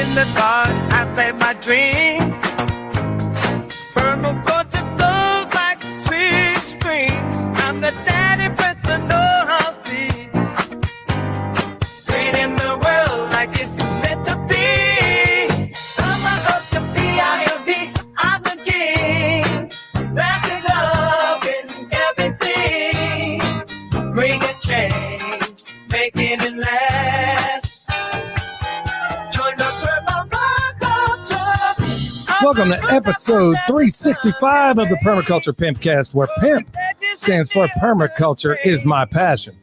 In the dark, I play my dreams. Permaculture flows like sweet springs. I'm the daddy with the know-how seed. Creating the world like it's meant to be. Permaculture, P-I-M-P, I'm the king. Wrapping up in everything. Bring a change, making it last. Welcome to episode 365 of the Permaculture Pimpcast, where PIMP stands for Permaculture is my passion.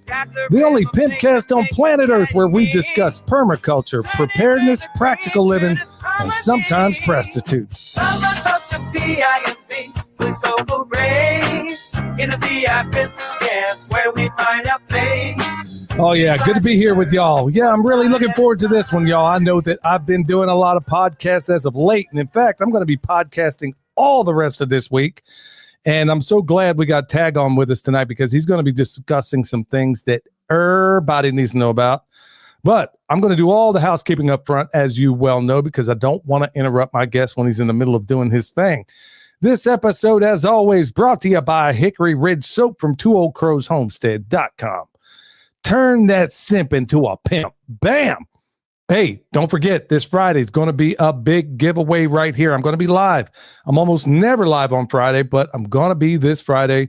The only Pimpcast on planet Earth where we discuss permaculture, preparedness, practical living, and sometimes prostitutes. Permaculture, P-I-M-P, with soulful rays. In the P-I-Pimpcast, where we find our place. Oh, yeah. Good to be here with y'all. Yeah, I'm really looking forward to this one, y'all. I know that I've been doing a lot of podcasts as of late. And in fact, I'm going to be podcasting all the rest of this week. And I'm so glad we got Tag on with us tonight because he's going to be discussing some things that everybody needs to know about. But I'm going to do all the housekeeping up front, as you well know, because I don't want to interrupt my guest when he's in the middle of doing his thing. This episode, as always, brought to you by Hickory Ridge Soap from TwoOldCrowsHomestead.com. Turn that simp into a pimp. Bam! Hey, don't forget, this Friday is going to be a big giveaway right here. I'm going to be live. I'm almost never live on Friday, but I'm going to be this Friday,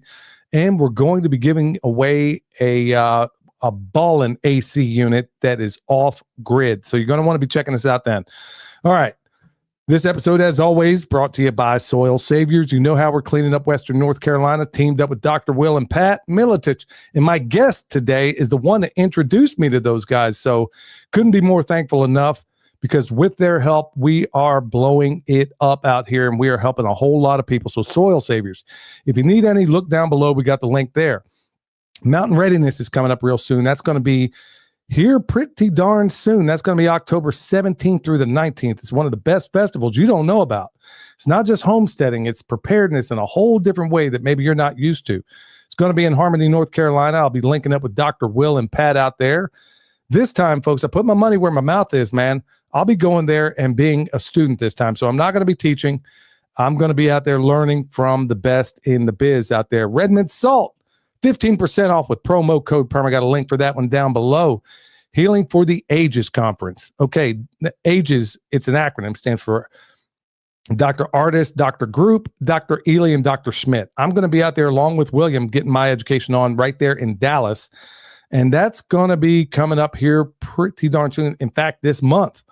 and we're going to be giving away a ballin' AC unit that is off grid. So you're going to want to be checking us out then. All right. This episode, as always, brought to you by Soil Saviors. You know how we're cleaning up Western North Carolina, teamed up with Dr. Will and Pat Militich. And my guest today is the one that introduced me to those guys. So couldn't be more thankful enough because with their help, we are blowing it up out here and we are helping a whole lot of people. So Soil Saviors, if you need any, look down below. We got the link there. Mountain Readiness is coming up real soon. That's going to be here pretty darn soon. That's going to be October 17th through the 19th. It's one of the best festivals you don't know about. It's not just homesteading. It's preparedness in a whole different way that maybe you're not used to. It's going to be in Harmony, North Carolina. I'll be linking up with Dr. Will and Pat out there. This time, folks, I put my money where my mouth is, man. I'll be going there and being a student this time. So I'm not going to be teaching. I'm going to be out there learning from the best in the biz out there. Redmond Salt. 15% off with promo code PERM. I got a link for that one down below. Healing for the Ages Conference. Okay, AGES, it's an acronym, stands for Dr. Artist, Dr. Group, Dr. Ely, and Dr. Schmidt. I'm going to be out there along with William getting my education on right there in Dallas. And that's going to be coming up here pretty darn soon. In fact, this month.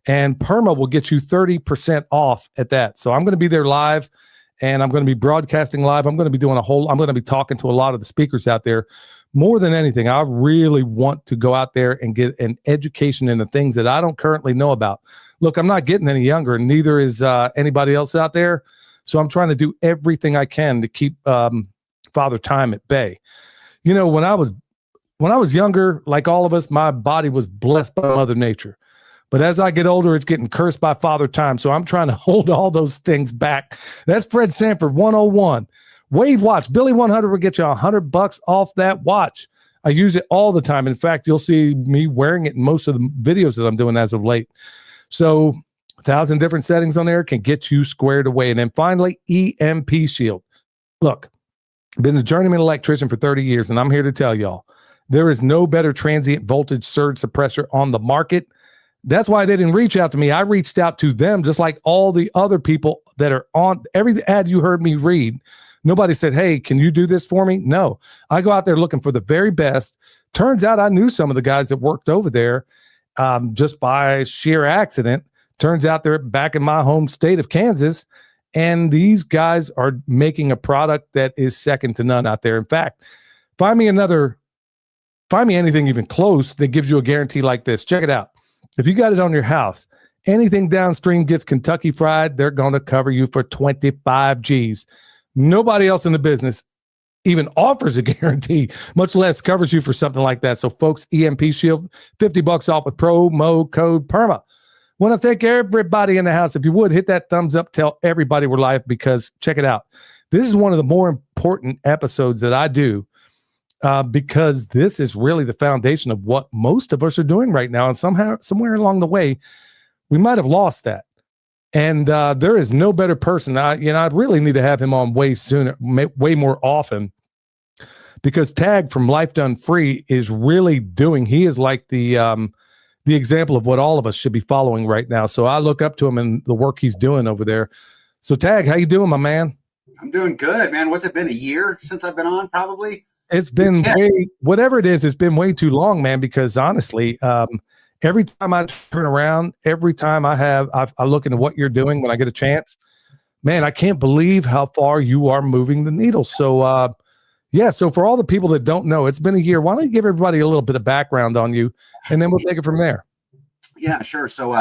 And PERMA will get you 30% off at that. So I'm going to be there live. And I'm going to be broadcasting live. I'm going to be doing I'm going to be talking to a lot of the speakers out there. More than anything, I really want to go out there and get an education in the things that I don't currently know about. Look, I'm not getting any younger, and neither is anybody else out there. So I'm trying to do everything I can to keep Father Time at bay. You know, when I was younger, like all of us, my body was blessed by Mother Nature. But as I get older, it's getting cursed by Father Time. So I'm trying to hold all those things back. That's Fred Sanford 101. Wade watch. Billy 100 will get you $100 off that watch. I use it all the time. In fact, you'll see me wearing it in most of the videos that I'm doing as of late. So 1,000 different settings on there can get you squared away. And then finally, EMP Shield. Look, I've been a journeyman electrician for 30 years, and I'm here to tell y'all, there is no better transient voltage surge suppressor on the market. That's why they didn't reach out to me. I reached out to them just like all the other people that are on every ad you heard me read. Nobody said, hey, can you do this for me? No, I go out there looking for the very best. Turns out I knew some of the guys that worked over there just by sheer accident. Turns out they're back in my home state of Kansas. And these guys are making a product that is second to none out there. In fact, find me anything even close that gives you a guarantee like this. Check it out. If you got it on your house, anything downstream gets Kentucky Fried, they're going to cover you for 25 G's. Nobody else in the business even offers a guarantee, much less covers you for something like that. So folks, EMP Shield, $50 off with promo code PERMA. Want to thank everybody in the house. If you would, hit that thumbs up, tell everybody we're live, because check it out. This is one of the more important episodes that I do because this is really the foundation of what most of us are doing right now. And somewhere along the way, we might have lost that. And there is no better person. I'd really need to have him on way sooner, way more often, because Tag from Life Done Free is really doing. He is like the example of what all of us should be following right now. So I look up to him and the work he's doing over there. So Tag, how you doing, my man? I'm doing good, man. What's it been, a year since I've been on? Probably. It's been whatever it is, it's been way too long, man, because honestly, every time I turn around, every time I look into what you're doing when I get a chance, man, I can't believe how far you are moving the needle. So, so for all the people that don't know, it's been a year. Why don't you give everybody a little bit of background on you, and then we'll take it from there. Yeah, sure. So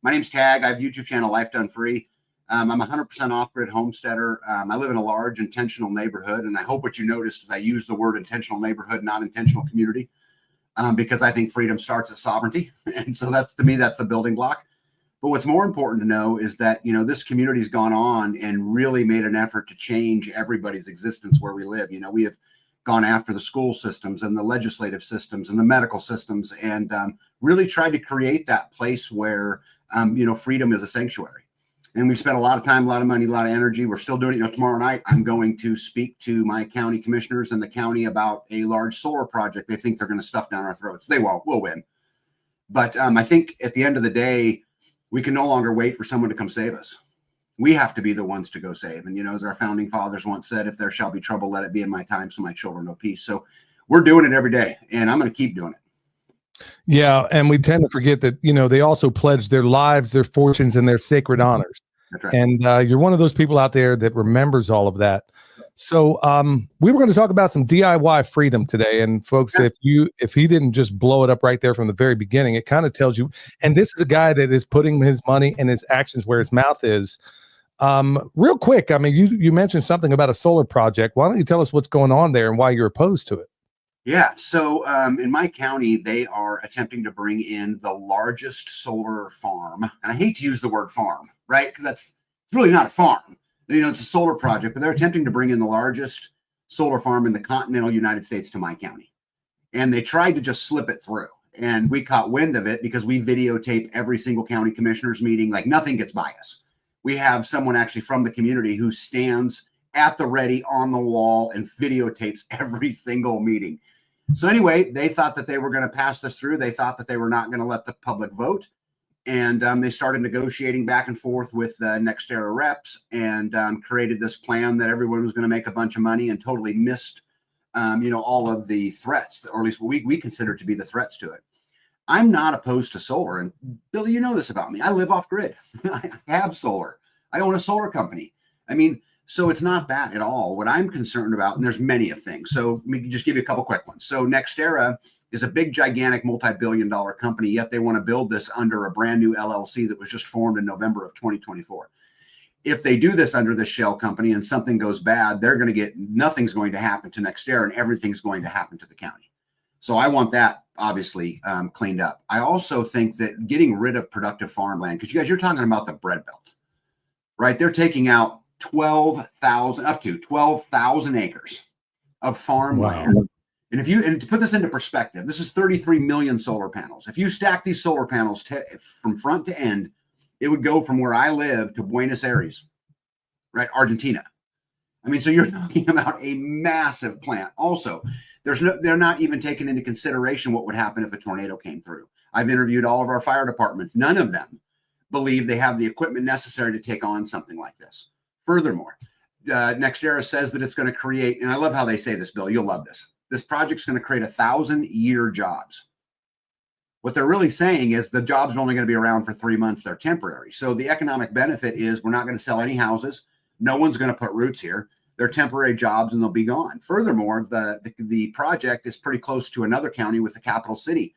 my name's Tag. I have a YouTube channel, Life Done Free. I'm a 100% off-grid homesteader. I live in a large intentional neighborhood, and I hope what you noticed is I use the word intentional neighborhood, not intentional community, because I think freedom starts at sovereignty. And so to me, that's the building block. But what's more important to know is that, this community's gone on and really made an effort to change everybody's existence where we live. We have gone after the school systems and the legislative systems and the medical systems, and really tried to create that place where, freedom is a sanctuary. And we've spent a lot of time, a lot of money, a lot of energy. We're still doing it. Tomorrow night, I'm going to speak to my county commissioners and the county about a large solar project they think they're going to stuff down our throats. They won't. We'll win. But I think at the end of the day, we can no longer wait for someone to come save us. We have to be the ones to go save. And, as our founding fathers once said, if there shall be trouble, let it be in my time, so my children know peace. So we're doing it every day, and I'm going to keep doing it. Yeah, and we tend to forget that, they also pledge their lives, their fortunes, and their sacred honors. That's right. And you're one of those people out there that remembers all of that. So we were going to talk about some DIY freedom today. And folks, if he didn't just blow it up right there from the very beginning, it kind of tells you, and this is a guy that is putting his money and his actions where his mouth is. Real quick, I mean, you mentioned something about a solar project. Why don't you tell us what's going on there and why you're opposed to it? Yeah. So in my county, they are attempting to bring in the largest solar farm. And I hate to use the word farm, right? Because it's really not a farm. It's a solar project, but they're attempting to bring in the largest solar farm in the continental United States to my county. And they tried to just slip it through. And we caught wind of it because we videotape every single county commissioners meeting. Like, nothing gets by us. We have someone actually from the community who stands at the ready on the wall and videotapes every single meeting. So anyway, they thought that they were going to pass this through. They thought that they were not going to let the public vote. And they started negotiating back and forth with NextEra reps, and created this plan that everyone was going to make a bunch of money, and totally missed, all of the threats, or at least what we consider to be the threats to it. I'm not opposed to solar. And Billy, you know this about me. I live off grid. I have solar. I own a solar company. I mean, so it's not that at all. What I'm concerned about, and there's many of things. So let me just give you a couple quick ones. So NextEra is a big, gigantic, multi-billion-dollar company, yet they want to build this under a brand new LLC that was just formed in November of 2024. If they do this under this shell company and something goes bad, nothing's going to happen to NextEra, and everything's going to happen to the county. So I want that obviously cleaned up. I also think that getting rid of productive farmland, because you're talking about the bread belt, right? They're taking out up to 12,000 acres of farmland. Wow. And to put this into perspective, this is 33 million solar panels. If you stack these solar panels from front to end, it would go from where I live to Buenos Aires, right? Argentina. I mean, so you're talking about a massive plant. Also, they're not even taking into consideration what would happen if a tornado came through. I've interviewed all of our fire departments. None of them believe they have the equipment necessary to take on something like this. Furthermore, NextEra says that it's going to create, and I love how they say this, Bill, you'll love this. This project's going to create 1,000-year jobs. What they're really saying is the jobs are only going to be around for 3 months. They're temporary. So the economic benefit is we're not going to sell any houses. No one's going to put roots here. They're temporary jobs, and they'll be gone. Furthermore, the project is pretty close to another county with the capital city.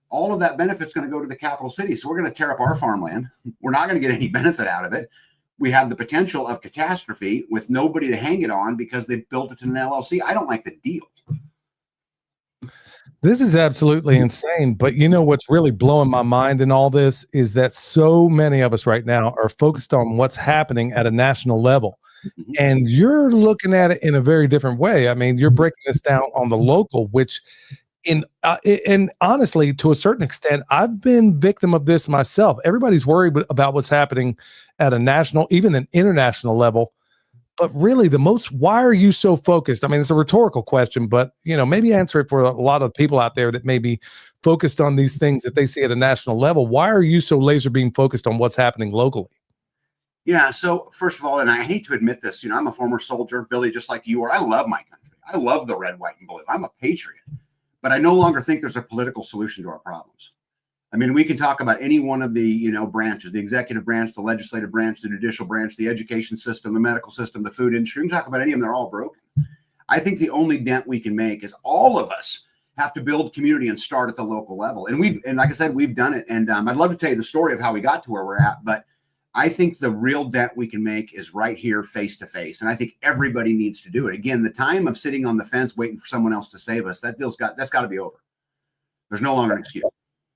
All of that benefit's going to go to the capital city. So we're going to tear up our farmland. We're not going to get any benefit out of it. We have the potential of catastrophe with nobody to hang it on because they built it in an LLC. I don't like the deal. This is absolutely insane. But you know what's really blowing my mind in all this is that so many of us right now are focused on what's happening at a national level. And you're looking at it in a very different way. I mean, you're breaking this down on the local, which And honestly, to a certain extent, I've been victim of this myself. Everybody's worried about what's happening at a national, even an international level. But really, why are you so focused? I mean, it's a rhetorical question, but maybe answer it for a lot of people out there that may be focused on these things that they see at a national level. Why are you so laser beam focused on what's happening locally? Yeah. So first of all, and I hate to admit this, I'm a former soldier, Billy, just like you are. I love my country. I love the red, white, and blue. I'm a patriot, but I no longer think there's a political solution to our problems. I mean, we can talk about any one of the, branches, the executive branch, the legislative branch, the judicial branch, the education system, the medical system, the food industry. We can talk about any of them. They're all broken. I think the only dent we can make is all of us have to build community and start at the local level. And like I said, we've done it. And I'd love to tell you the story of how we got to where we're at, but I think the real dent we can make is right here, face to face. And I think everybody needs to do it. Again, the time of sitting on the fence waiting for someone else to save us, that's got to be over. There's no longer an excuse.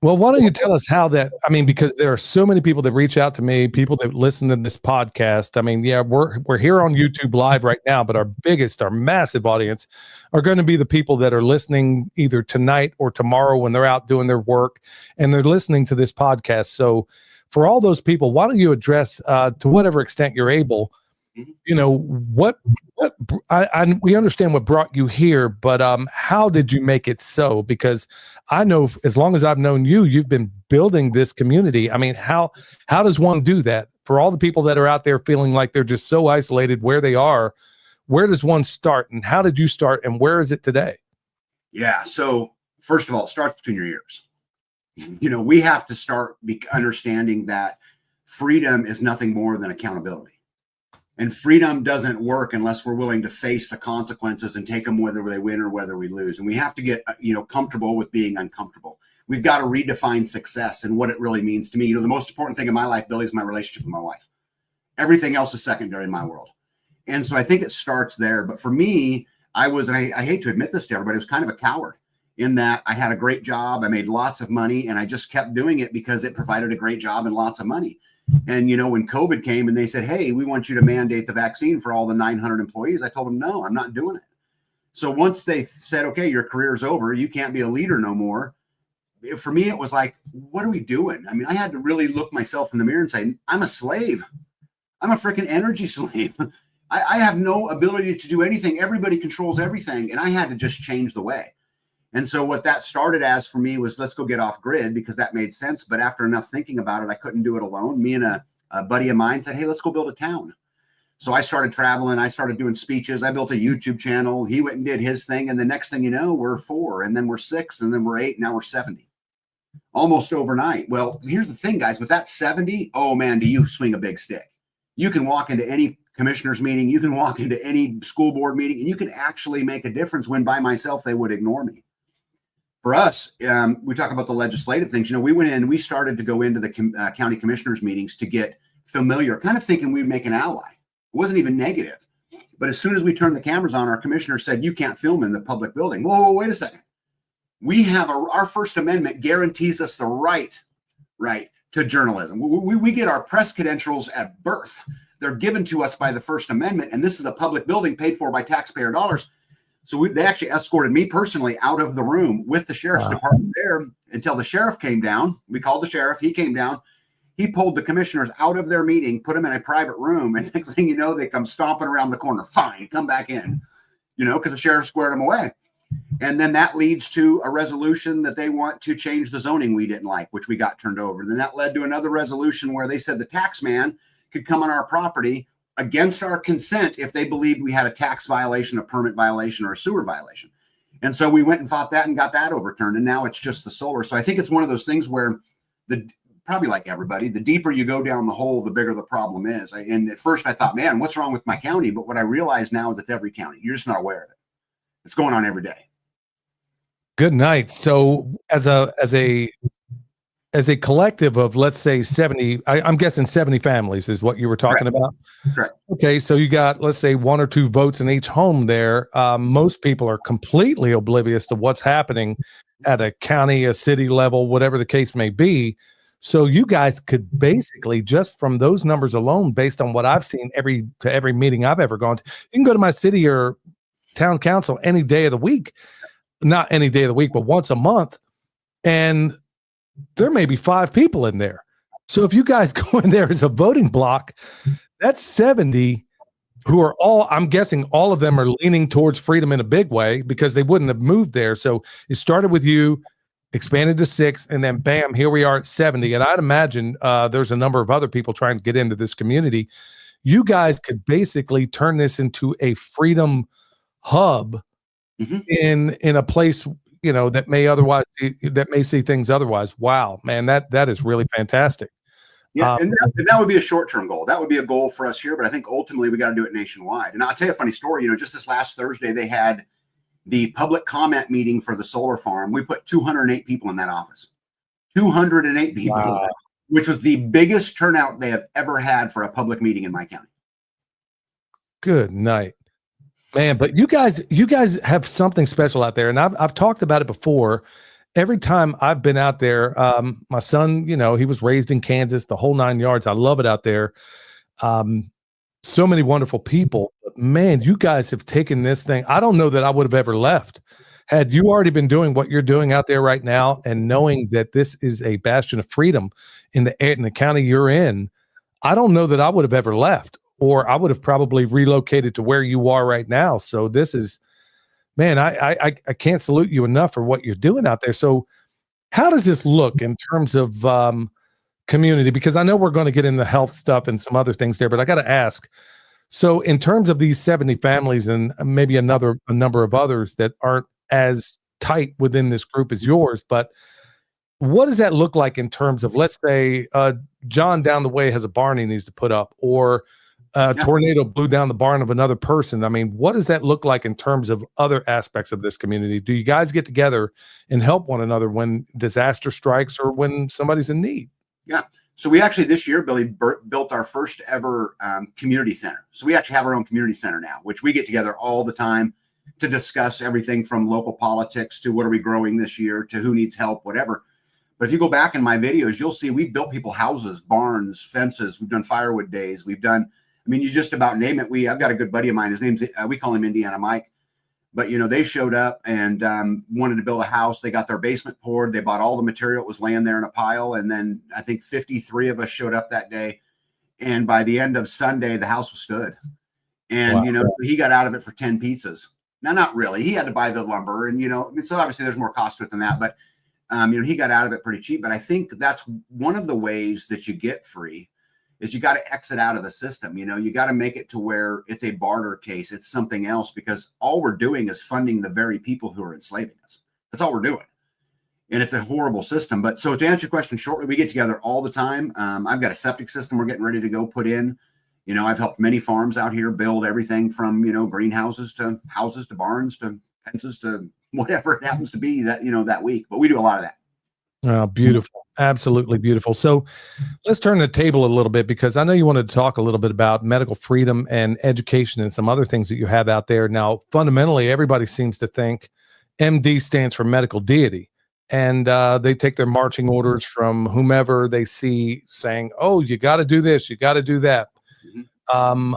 Well, why don't you tell us how because there are so many people that reach out to me, people that listen to this podcast. I mean, yeah, we're here on YouTube Live right now, but our massive audience are going to be the people that are listening either tonight or tomorrow when they're out doing their work and they're listening to this podcast. So for all those people, why don't you address to whatever extent you're able, we understand what brought you here, but how did you make it so? Because I know as long as I've known you, you've been building this community. I mean, how does one do that? For all the people that are out there feeling like they're just so isolated where they are, where does one start, and how did you start, and where is it today? Yeah. So first of all, it starts between your ears. We have to start understanding that freedom is nothing more than accountability. And freedom doesn't work unless we're willing to face the consequences and take them whether they win or whether we lose. And we have to get, comfortable with being uncomfortable. We've got to redefine success and what it really means to me. The most important thing in my life, Billy, is my relationship with my wife. Everything else is secondary in my world. And so I think it starts there. But for me, I hate to admit this to everybody, I was kind of a coward in that I had a great job. I made lots of money and I just kept doing it because it provided a great job and lots of money. And, when COVID came and they said, hey, we want you to mandate the vaccine for all the 900 employees, I told them, no, I'm not doing it. So once they said, okay, your career's over, you can't be a leader no more. For me, it was like, what are we doing? I mean, I had to really look myself in the mirror and say, I'm a slave. I'm a freaking energy slave. I have no ability to do anything. Everybody controls everything. And I had to just change the way. And so what that started as for me was, let's go get off grid, because that made sense. But after enough thinking about it, I couldn't do it alone. Me and a buddy of mine said, hey, let's go build a town. So I started traveling. I started doing speeches. I built a YouTube channel. He went and did his thing. And the next thing you know, we're 4, and then we're 6, and then we're 8. Now we're 70, almost overnight. Well, here's the thing, guys, with that 70, oh man, do you swing a big stick. You can walk into any commissioner's meeting. You can walk into any school board meeting, and you can actually make a difference when by myself, they would ignore me. For us, we talk about the legislative things. We went in, we started to go into the county commissioners meetings to get familiar, kind of thinking we'd make an ally. It wasn't even negative. But as soon as we turned the cameras on, our commissioner said, you can't film in the public building. Whoa, wait a second. We have our First Amendment guarantees us the right to journalism. We get our press credentials at birth. They're given to us by the First Amendment. And this is a public building paid for by taxpayer dollars. So they actually escorted me personally out of the room with the sheriff's department there until the sheriff came down. We called the sheriff. He came down. He pulled the commissioners out of their meeting, put them in a private room. And next thing you know, they come stomping around the corner. Fine, come back in, because the sheriff squared them away. And then that leads to a resolution that they want to change the zoning we didn't like, which we got turned over. And then that led to another resolution where they said the tax man could come on our property against our consent if they believed we had a tax violation, a permit violation, or a sewer violation. And so we went and fought that and got that overturned. And now it's just the solar. So I think it's one of those things where probably like everybody, the deeper you go down the hole, the bigger the problem is. And at first I thought, man, what's wrong with my county? But what I realize now is it's every county. You're just not aware of it. It's going on every day. Good night. So as a collective of, let's say 70, I'm guessing 70 families is what you were talking about. Correct. Okay. So you got, let's say 1 or 2 votes in each home there. Most people are completely oblivious to what's happening at a county, a city level, whatever the case may be. So you guys could basically, just from those numbers alone, based on what I've seen every meeting I've ever gone to, you can go to my city or town council any day of the week. not any day of the week, but once a month. And there may be 5 people in there. So if you guys go in there as a voting block, that's 70 who are all, I'm guessing all of them are leaning towards freedom in a big way because they wouldn't have moved there. So it started with you, expanded to 6, and then bam, here we are at 70. And I'd imagine there's a number of other people trying to get into this community. You guys could basically turn this into a freedom hub in a place, you know, that may see things otherwise. Wow, man, that is really fantastic. Yeah, and that would be a short-term goal. That would be a goal for us here, but I think ultimately we got to do it nationwide. And I'll tell you a funny story. You know, just this last Thursday, they had the public comment meeting for the solar farm. We put 208 people in that office. 208 people, wow. Which was the biggest turnout they have ever had for a public meeting in my county. Good night, man. But you guys have something special out there, and I've talked about it before. Every time I've been out there, my son, you know, he was raised in Kansas, the whole 9 yards. I love it out there. So many wonderful people. But man, you guys have taken this thing. I don't know that I would have ever left had you already been doing what you're doing out there right now, and knowing that this is a bastion of freedom in the county you're in. I don't know that I would have ever left, or I would have probably relocated to where you are right now. So this is, man, I can't salute you enough for what you're doing out there. So how does this look in terms of community? Because I know we're going to get into health stuff and some other things there, but I got to ask. So in terms of these 70 families and maybe a number of others that aren't as tight within this group as yours, but what does that look like in terms of, let's say, John down the way has a barn he needs to put up, or tornado blew down the barn of another person. I mean, what does that look like in terms of other aspects of this community? Do you guys get together and help one another when disaster strikes or when somebody's in need? Yeah. So we actually this year, Billy, built our first ever community center. So we actually have our own community center now, which we get together all the time to discuss everything from local politics to what are we growing this year to who needs help, whatever. But if you go back in my videos, you'll see we've built people houses, barns, fences. We've done firewood days. We've done, I mean, you just about name it. I've got a good buddy of mine. His name's, we call him Indiana Mike. But, you know, they showed up and wanted to build a house. They got their basement poured. They bought all the material that was laying there in a pile. And then I think 53 of us showed up that day. And by the end of Sunday, the house was stood. And, wow. You know, he got out of it for 10 pizzas. Now, not really. He had to buy the lumber. And, you know, I mean, so obviously there's more cost to it than that. But, you know, he got out of it pretty cheap. But I think that's one of the ways that you get free is you got to exit out of the system. You know, you got to make it to where it's a barter case. It's something else, because all we're doing is funding the very people who are enslaving us. That's all we're doing. And it's a horrible system. But so to answer your question shortly, we get together all the time. I've got a septic system we're getting ready to go put in. You know, I've helped many farms out here build everything from, you know, greenhouses to houses to barns to fences to whatever it happens to be that, you know, that week. But we do a lot of that. Oh, beautiful. Absolutely beautiful. So let's turn the table a little bit, because I know you wanted to talk a little bit about medical freedom and education and some other things that you have out there. Now, fundamentally, everybody seems to think MD stands for medical deity, and they take their marching orders from whomever they see saying, oh, you got to do this, you got to do that. Mm-hmm.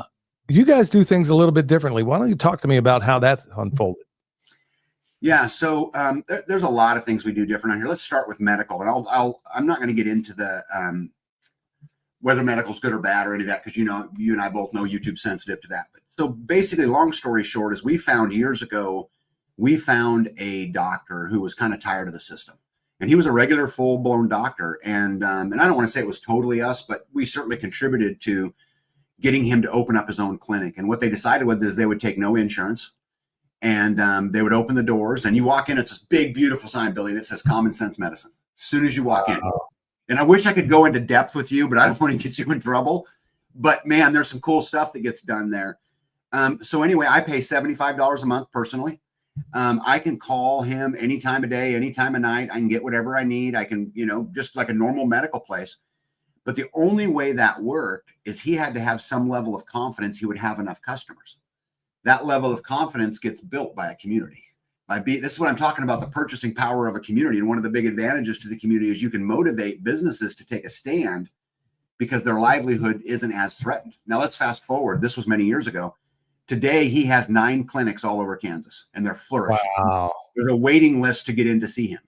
You guys do things a little bit differently. Why don't you talk to me about how that's unfolded? Yeah, so there's a lot of things we do different on here. Let's start with medical, and I'm not going to get into the whether medical's good or bad or any of that, because you know, you and I both know YouTube's sensitive to that. But so basically, long story short, is we found years ago, we found a doctor who was kind of tired of the system, and he was a regular full-blown doctor, and I don't want to say it was totally us, but we certainly contributed to getting him to open up his own clinic. And what they decided was is they would take no insurance. And they would open the doors, and you walk in, it's this big, beautiful sign building that says Common Sense Medicine as soon as you walk in. And I wish I could go into depth with you, but I don't want to get you in trouble. But man, there's some cool stuff that gets done there. So anyway, I pay $75 a month personally. I can call him any time of day, any time of night. I can get whatever I need. I can, you know, just like a normal medical place. But the only way that worked is he had to have some level of confidence he would have enough customers. That level of confidence gets built by a community. This is what I'm talking about, the purchasing power of a community. And one of the big advantages to the community is you can motivate businesses to take a stand because their livelihood isn't as threatened. Now let's fast forward. This was many years ago. Today, he has 9 clinics all over Kansas, and they're flourishing. Wow. There's a waiting list to get in to see him.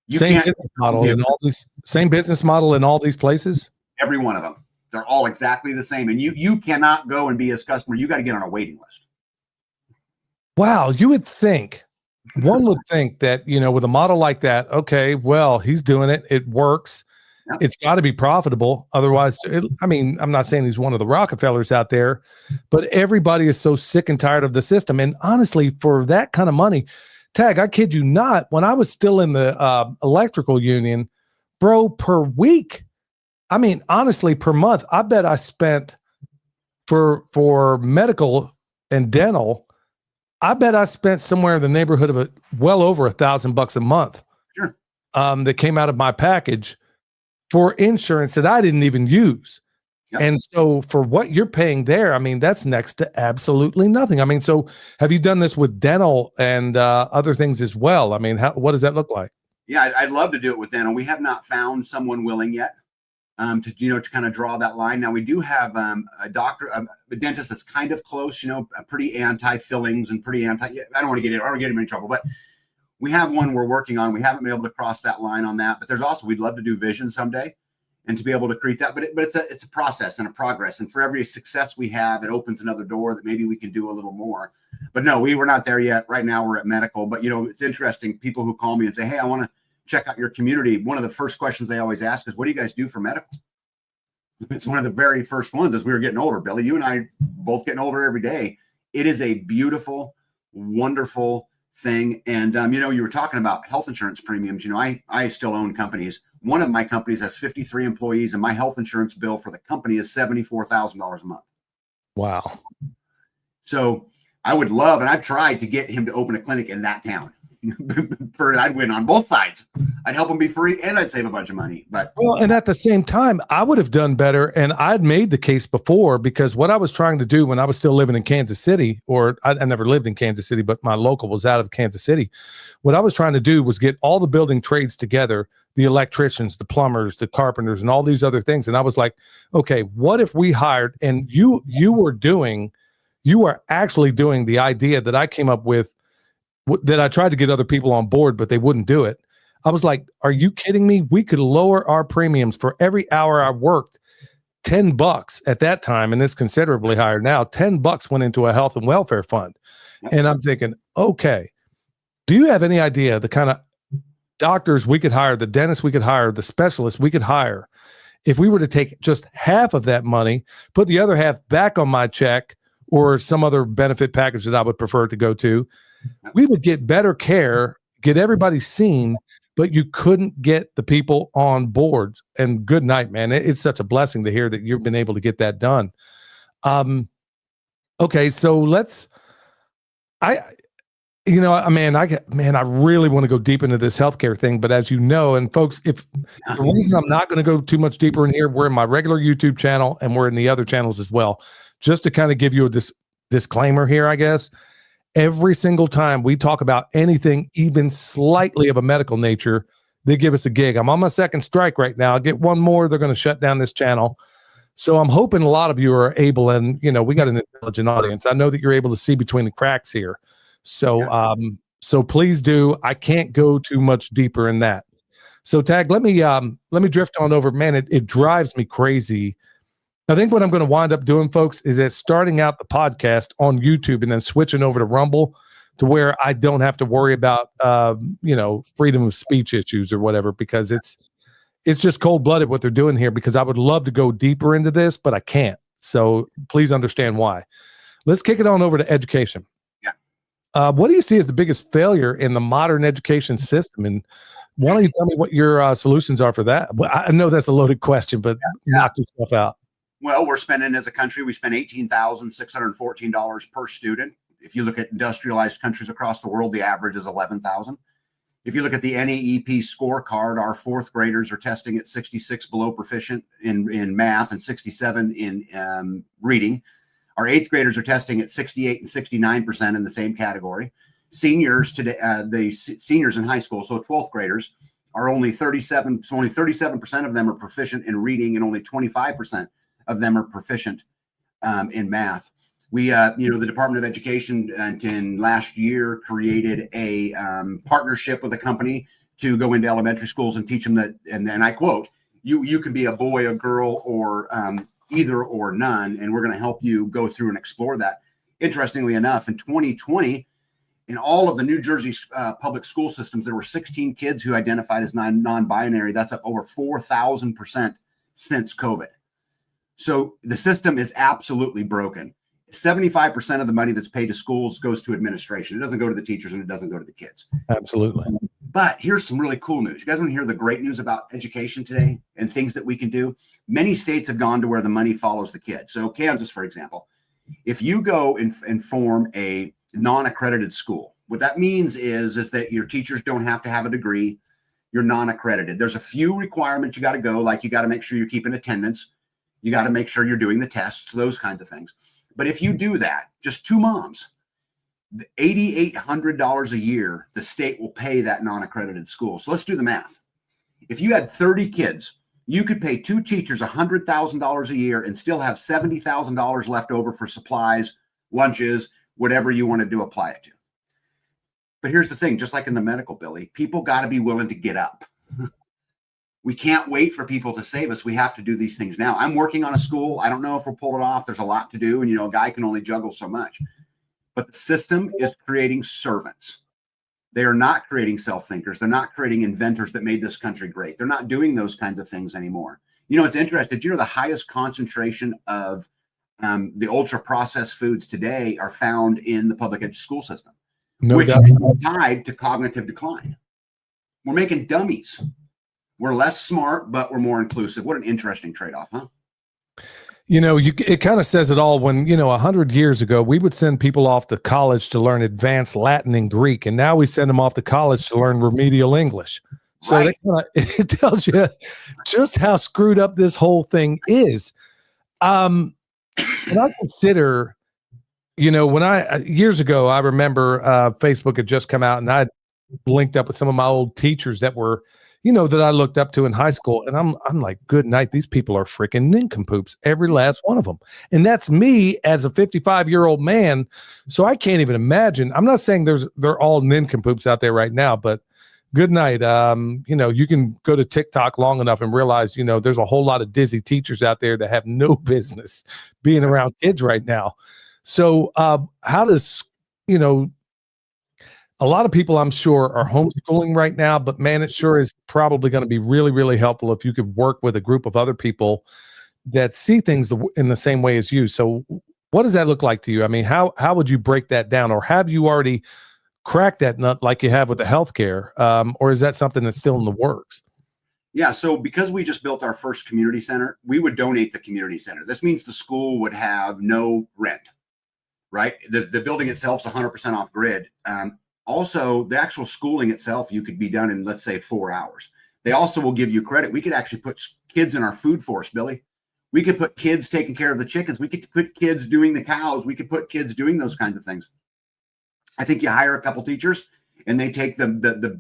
You Same can't business model in all these. Same business model in all these places. every one of them. They're all exactly the same, and you cannot go and be his customer. You got to get on a waiting list. Wow, you would think, one would think that, with a model like that, okay, well, he's doing it. It works. Yep. It's got to be profitable. Otherwise, I'm not saying he's one of the Rockefellers out there, but everybody is so sick and tired of the system. And honestly, for that kind of money, Tag, I kid you not, when I was still in the electrical union, bro, per week, honestly, per month, I bet I spent for medical and dental, I bet I spent somewhere in the neighborhood of well over $1,000 a month. Sure. That came out of my package for insurance that I didn't even use. Yep. And so for what you're paying there, that's next to absolutely nothing. So have you done this with dental and other things as well? What does that look like? Yeah, I'd love to do it with dental. We have not found someone willing yet to kind of draw that line. Now we do have a doctor, a dentist that's kind of close, pretty anti-fillings and pretty anti. I don't want to get him in trouble, but we have one we're working on. We haven't been able to cross that line on that, but there's also, we'd love to do vision someday and to be able to create that. But it's a process and a progress. And for every success we have, it opens another door that maybe we can do a little more. But no, we were not there yet. Right now we're at medical. But it's interesting. People who call me and say, "Hey, I want to check out your community." One of the first questions they always ask is, "What do you guys do for medical?" It's one of the very first ones as we were getting older. Billy, you and I both getting older every day. It is a beautiful, wonderful thing. And, you were talking about health insurance premiums. I still own companies. One of my companies has 53 employees, and my health insurance bill for the company is $74,000 a month. Wow. So I would love, and I've tried to get him to open a clinic in that town. I'd win on both sides. I'd help him be free, and I'd save a bunch of money. But and at the same time, I would have done better. And I'd made the case before, because what I was trying to do when I was still living in Kansas City, or I never lived in Kansas City, but my local was out of Kansas City. What I was trying to do was get all the building trades together, the electricians, the plumbers, the carpenters, and all these other things. And I was like, okay, what if we hired, and you are actually doing the idea that I came up with, that I tried to get other people on board, but they wouldn't do it. I was like, are you kidding me? We could lower our premiums for every hour I worked, $10 at that time. And it's considerably higher now. $10 went into a health and welfare fund. And I'm thinking, okay, do you have any idea the kind of doctors we could hire, the dentists we could hire, the specialists we could hire, if we were to take just half of that money, put the other half back on my check or some other benefit package that I would prefer to go to? We would get better care, get everybody seen, but you couldn't get the people on board. And good night, man. It's such a blessing to hear that you've been able to get that done. Okay, so I really want to go deep into this healthcare thing, but as you know, and folks, if the reason I'm not going to go too much deeper in here, we're in my regular YouTube channel and we're in the other channels as well. Just to kind of give you a disclaimer here, I guess. Every single time we talk about anything, even slightly of a medical nature, they give us a gig. I'm on my second strike right now. I'll get one more, they're going to shut down this channel. So I'm hoping a lot of you are able, and we got an intelligent audience. I know that you're able to see between the cracks here. So so please do. I can't go too much deeper in that. So Tag, let me drift on over. Man, it drives me crazy. I think what I'm going to wind up doing, folks, is that starting out the podcast on YouTube and then switching over to Rumble, to where I don't have to worry about, freedom of speech issues or whatever, because it's just cold-blooded what they're doing here, because I would love to go deeper into this, but I can't. So please understand why. Let's kick it on over to education. Yeah. What do you see as the biggest failure in the modern education system? And why don't you tell me what your solutions are for that? Well, I know that's a loaded question, but knock yourself out. Well, we're spending, as a country, we spend $18,614 per student. If you look at industrialized countries across the world, the average is $11,000. If you look at the NAEP scorecard, our fourth graders are testing at 66 below proficient in math and 67 in reading. Our eighth graders are testing at 68 and 69% in the same category. Seniors today, the seniors in high school, so 12th graders, are only 37. So only 37% of them are proficient in reading, and only 25% of them are proficient in math. We, the Department of Education in last year created a partnership with a company to go into elementary schools and teach them that, and then I quote, you can be a boy, a girl, or either or none, and we're going to help you go through and explore that. Interestingly enough, in 2020, in all of the New Jersey public school systems, there were 16 kids who identified as non-binary. That's up over 4,000% since COVID. So the system is absolutely broken. 75% of the money that's paid to schools goes to administration. It doesn't go to the teachers and it doesn't go to the kids. Absolutely. But here's some really cool news. You guys want to hear the great news about education today and things that we can do? Many states have gone to where the money follows the kid. So Kansas, for example, if you go and form a non-accredited school, what that means is that your teachers don't have to have a degree. You're non-accredited. There's a few requirements you got to go, like you got to make sure you're keeping attendance. You got to make sure you're doing the tests, those kinds of things. But if you do that, just two moms, $8,800 a year, the state will pay that non-accredited school. So let's do the math. If you had 30 kids, you could pay two teachers $100,000 a year and still have $70,000 left over for supplies, lunches, whatever you wanted to apply it to. But here's the thing, just like in the medical, Billy, people got to be willing to get up. We can't wait for people to save us. We have to do these things now. I'm working on a school. I don't know if we'll pull it off. There's a lot to do. And, a guy can only juggle so much. But the system is creating servants. They are not creating self-thinkers. They're not creating inventors that made this country great. They're not doing those kinds of things anymore. It's interesting. The highest concentration of the ultra-processed foods today are found in the public school system, which is tied to cognitive decline. We're making dummies. We're less smart, but we're more inclusive. What an interesting trade-off, huh? It kind of says it all when, 100 years ago, we would send people off to college to learn advanced Latin and Greek, and now we send them off to college to learn remedial English. So right. It tells you just how screwed up this whole thing is. And I consider, years ago, I remember Facebook had just come out, and I linked up with some of my old teachers that were, that I looked up to in high school. And I'm like, good night. These people are freaking nincompoops, every last one of them. And that's me as a 55-year-old man. So I can't even imagine. I'm not saying they're all nincompoops out there right now, but good night. You can go to TikTok long enough and realize, there's a whole lot of dizzy teachers out there that have no business being around kids right now. So how does, a lot of people, I'm sure, are homeschooling right now, but man, it sure is probably going to be really, really helpful if you could work with a group of other people that see things in the same way as you. So what does that look like to you? I mean, how would you break that down, or have you already cracked that nut like you have with the healthcare? Or is that something that's still in the works? Yeah. So because we just built our first community center, we would donate the community center. This means the school would have no rent, right? The building itself is 100% off grid. Also, the actual schooling itself, you could be done in, let's say, 4 hours. They also will give you credit. We could actually put kids in our food force, Billy. We could put kids taking care of the chickens. We could put kids doing the cows. We could put kids doing those kinds of things. I think you hire a couple teachers and they take the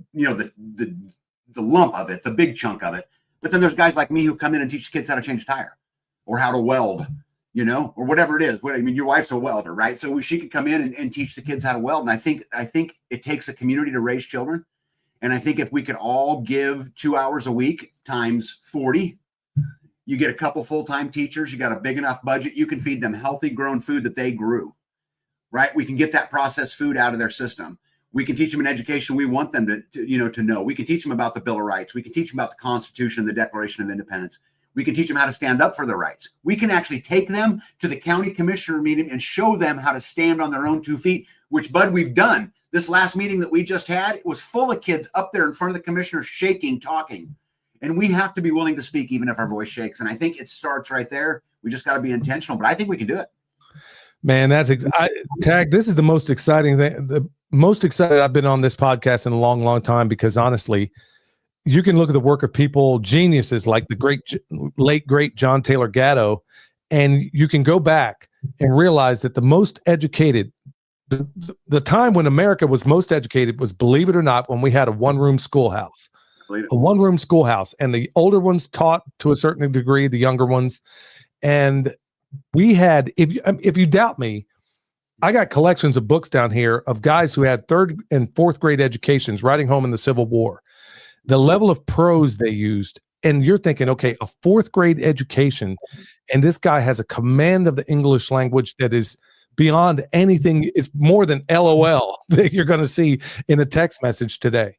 lump of it, the big chunk of it. But then there's guys like me who come in and teach kids how to change a tire or how to weld, or whatever it is. Your wife's a welder, right? So she could come in and teach the kids how to weld. And I think it takes a community to raise children. And I think if we could all give 2 hours a week times 40, you get a couple full-time teachers, you got a big enough budget, you can feed them healthy grown food that they grew, right? We can get that processed food out of their system. We can teach them an education we want them to know. We can teach them about the Bill of Rights. We can teach them about the Constitution and the Declaration of Independence. We can teach them how to stand up for their rights. We can actually take them to the county commissioner meeting and show them how to stand on their own 2 feet, which, Bud, we've done. This last meeting that we just had, it was full of kids up there in front of the commissioner shaking, talking. And we have to be willing to speak even if our voice shakes. And I think it starts right there. We just got to be intentional, but I think we can do it. Man, Tag, this is the most exciting thing. The most excited I've been on this podcast in a long, long time, because honestly, you can look at the work of people, geniuses like the late great John Taylor Gatto, and you can go back and realize that the most educated, the time when America was most educated was, believe it or not, when we had a one-room schoolhouse. A one-room schoolhouse, and the older ones taught to a certain degree, the younger ones. And we had, if you doubt me, I got collections of books down here of guys who had third and fourth grade educations writing home in the Civil War. The level of prose they used, and you're thinking, okay, a fourth grade education, and this guy has a command of the English language that is beyond anything. It's more than LOL that you're going to see in a text message today.